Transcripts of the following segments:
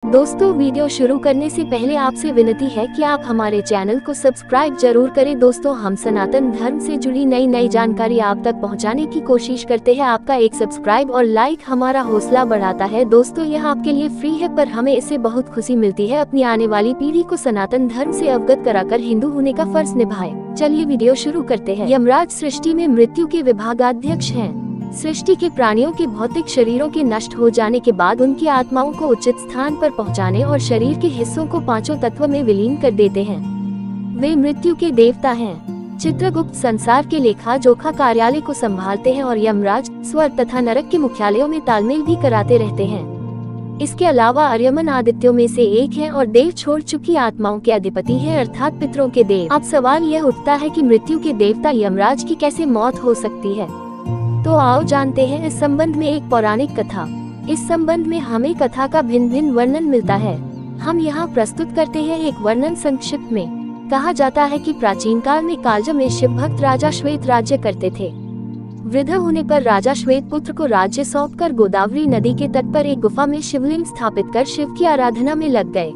दोस्तों, वीडियो शुरू करने से पहले आपसे विनती है कि आप हमारे चैनल को सब्सक्राइब जरूर करें। दोस्तों, हम सनातन धर्म से जुड़ी नई जानकारी आप तक पहुंचाने की कोशिश करते हैं। आपका एक सब्सक्राइब और लाइक हमारा हौसला बढ़ाता है। दोस्तों, यह आपके लिए फ्री है, पर हमें इससे बहुत खुशी मिलती है। अपनी आने वाली पीढ़ी को सनातन धर्म से अवगत कराकर हिंदू होने का फर्ज निभाए। चलिए वीडियो शुरू करते हैं। यमराज सृष्टि में मृत्यु के विभागाध्यक्ष हैं। सृष्टि के प्राणियों के भौतिक शरीरों के नष्ट हो जाने के बाद उनकी आत्माओं को उचित स्थान पर पहुंचाने और शरीर के हिस्सों को पांचों तत्व में विलीन कर देते हैं। वे मृत्यु के देवता हैं। चित्रगुप्त संसार के लेखा जोखा कार्यालय को संभालते हैं और यमराज, स्वर्ग तथा नरक के मुख्यालयों में तालमेल भी कराते रहते हैं। इसके अलावा आर्यमन आदित्यों में से एक हैं और देव छोड़ चुकी आत्माओं के अधिपति हैं, अर्थात पितरों के देव। अब सवाल यह उठता है कि मृत्यु के देवता यमराज की कैसे मौत हो सकती है। तो आओ जानते हैं इस संबंध में एक पौराणिक कथा। इस संबंध में हमें कथा का भिन्न वर्णन मिलता है। हम यहाँ प्रस्तुत करते हैं एक वर्णन संक्षिप्त में। कहा जाता है कि प्राचीन काल में कालज में शिव भक्त राजा श्वेत राज्य करते थे। वृद्ध होने पर राजा श्वेत पुत्र को राज्य सौंपकर गोदावरी नदी के तट पर एक गुफा में शिवलिंग स्थापित कर शिव की आराधना में लग गए।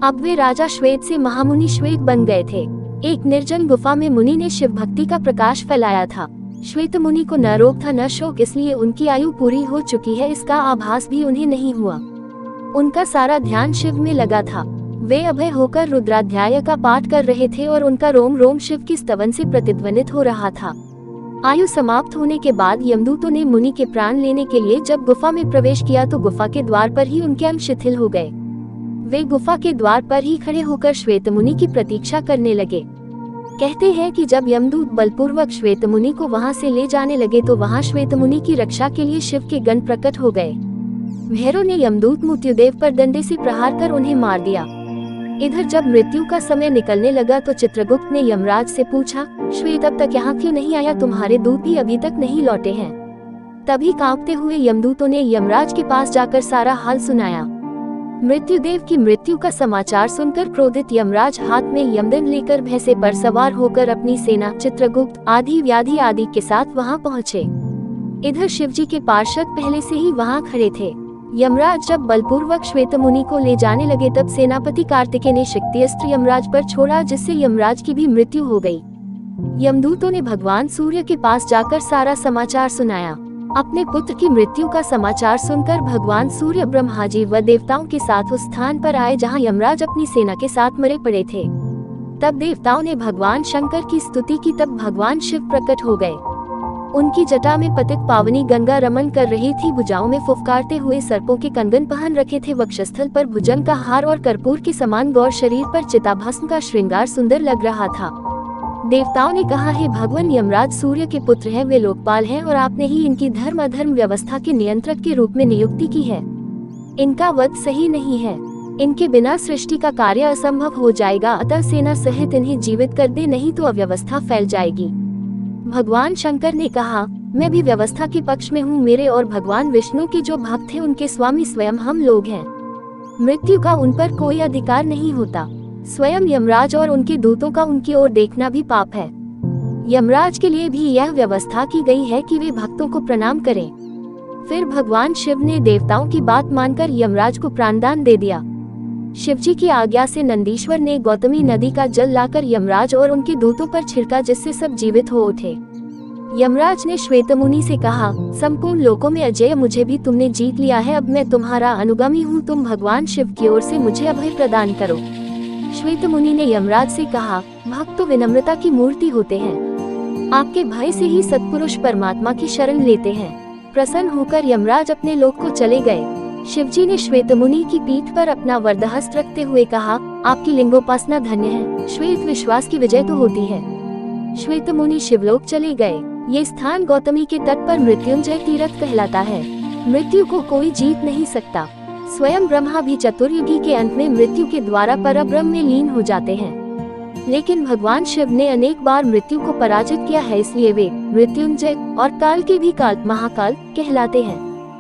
अब वे राजा श्वेत से महामुनि श्वेत बन गए थे। एक निर्जन गुफा में मुनि ने शिव भक्ति का प्रकाश फैलाया था। श्वेत मुनि को न रोग था न शोक, इसलिए उनकी आयु पूरी हो चुकी है इसका आभास भी उन्हें नहीं हुआ। उनका सारा ध्यान शिव में लगा था। वे अभय होकर रुद्राध्याय का पाठ कर रहे थे और उनका रोम रोम शिव की स्तवन से प्रतिध्वनित हो रहा था। आयु समाप्त होने के बाद यमदूतों ने मुनि के प्राण लेने के लिए जब गुफा में प्रवेश किया तो गुफा के द्वार पर ही उनके अंग शिथिल हो गए। वे गुफा के द्वार पर ही खड़े होकर श्वेत मुनि की प्रतीक्षा करने लगे। कहते हैं कि जब यमदूत बलपूर्वक श्वेत मुनि को वहां से ले जाने लगे तो वहां श्वेत मुनि की रक्षा के लिए शिव के गण प्रकट हो गए। भैरव ने यमदूत मृत्युदेव पर डंडे से प्रहार कर उन्हें मार दिया। इधर जब मृत्यु का समय निकलने लगा तो चित्रगुप्त ने यमराज से पूछा, श्वेत अब तक यहाँ क्यों नहीं आया? तुम्हारे दूत भी अभी तक नहीं लौटे हैं। तभी कांपते हुए यमदूतों ने यमराज के पास जाकर सारा हाल सुनाया। मृत्युदेव की मृत्यु का समाचार सुनकर क्रोधित यमराज हाथ में यमदंड लेकर भैंसे पर सवार होकर अपनी सेना चित्रगुप्त आदि व्याधि आदि के साथ वहां पहुंचे। इधर शिवजी के पार्षद पहले से ही वहां खड़े थे। यमराज जब बलपूर्वक श्वेत मुनि को ले जाने लगे तब सेनापति कार्तिकेय ने शक्ति अस्त्र यमराज पर छोड़ा, जिससे यमराज की भी मृत्यु हो गई। यमदूतों ने भगवान सूर्य के पास जाकर सारा समाचार सुनाया। अपने पुत्र की मृत्यु का समाचार सुनकर भगवान सूर्य ब्रह्मा जी व देवताओं के साथ उस स्थान पर आए जहां यमराज अपनी सेना के साथ मरे पड़े थे। तब देवताओं ने भगवान शंकर की स्तुति की। तब भगवान शिव प्रकट हो गए। उनकी जटा में पतित पावनी गंगा रमन कर रही थी। भुजाओं में फुफकारते हुए सर्पों के कंगन पहन रखे थे। वक्षस्थल पर भुजंग का हार और कर्पूर के समान गौर शरीर पर चिताभस्म का श्रृंगार सुंदर लग रहा था। देवताओं ने कहा, हे भगवान, यमराज सूर्य के पुत्र हैं, वे लोकपाल हैं और आपने ही इनकी धर्म अधर्म व्यवस्था के नियंत्रक के रूप में नियुक्ति की है। इनका वध सही नहीं है। इनके बिना सृष्टि का कार्य असंभव हो जाएगा, अतः सेना सहित इन्हें जीवित कर दे, नहीं तो अव्यवस्था फैल जाएगी। भगवान शंकर ने कहा, मैं भी व्यवस्था के पक्ष में हूँ। मेरे और भगवान विष्णु के जो भक्त हैं उनके स्वामी स्वयं हम लोग हैं। मृत्यु का उन पर कोई अधिकार नहीं होता। स्वयं यमराज और उनके दूतों का उनकी ओर देखना भी पाप है। यमराज के लिए भी यह व्यवस्था की गई है कि वे भक्तों को प्रणाम करें। फिर भगवान शिव ने देवताओं की बात मानकर यमराज को प्राणदान दे दिया। शिवजी की आज्ञा से नंदीश्वर ने गौतमी नदी का जल लाकर यमराज और उनके दूतों पर छिड़का, जिससे सब जीवित हो उठे। यमराज ने श्वेत मुनि से कहा, संपूर्ण लोकों में अजय मुझे भी तुमने जीत लिया है। अब मैं तुम्हारा अनुगामी हूँ। तुम भगवान शिव की ओर से मुझे अभय प्रदान करो। श्वेत मुनि ने यमराज से कहा, भक्त तो विनम्रता की मूर्ति होते हैं। आपके भय से ही सत्पुरुष परमात्मा की शरण लेते हैं। प्रसन्न होकर यमराज अपने लोक को चले गए। शिवजी ने श्वेत मुनि की पीठ पर अपना वरदहस्त रखते हुए कहा, आपकी लिंगोपासना धन्य है। श्वेत विश्वास की विजय तो होती है। श्वेत मुनि शिवलोक चले गए। ये स्थान गौतमी के तट पर मृत्युंजय तीर्थ कहलाता है। मृत्यु को कोई जीत नहीं सकता। स्वयं ब्रह्मा भी चतुर्युगी के अंत में मृत्यु के द्वारा परब्रह्म में लीन हो जाते हैं। लेकिन भगवान शिव ने अनेक बार मृत्यु को पराजित किया है, इसलिए वे मृत्युंजय और काल के भी काल महाकाल कहलाते हैं।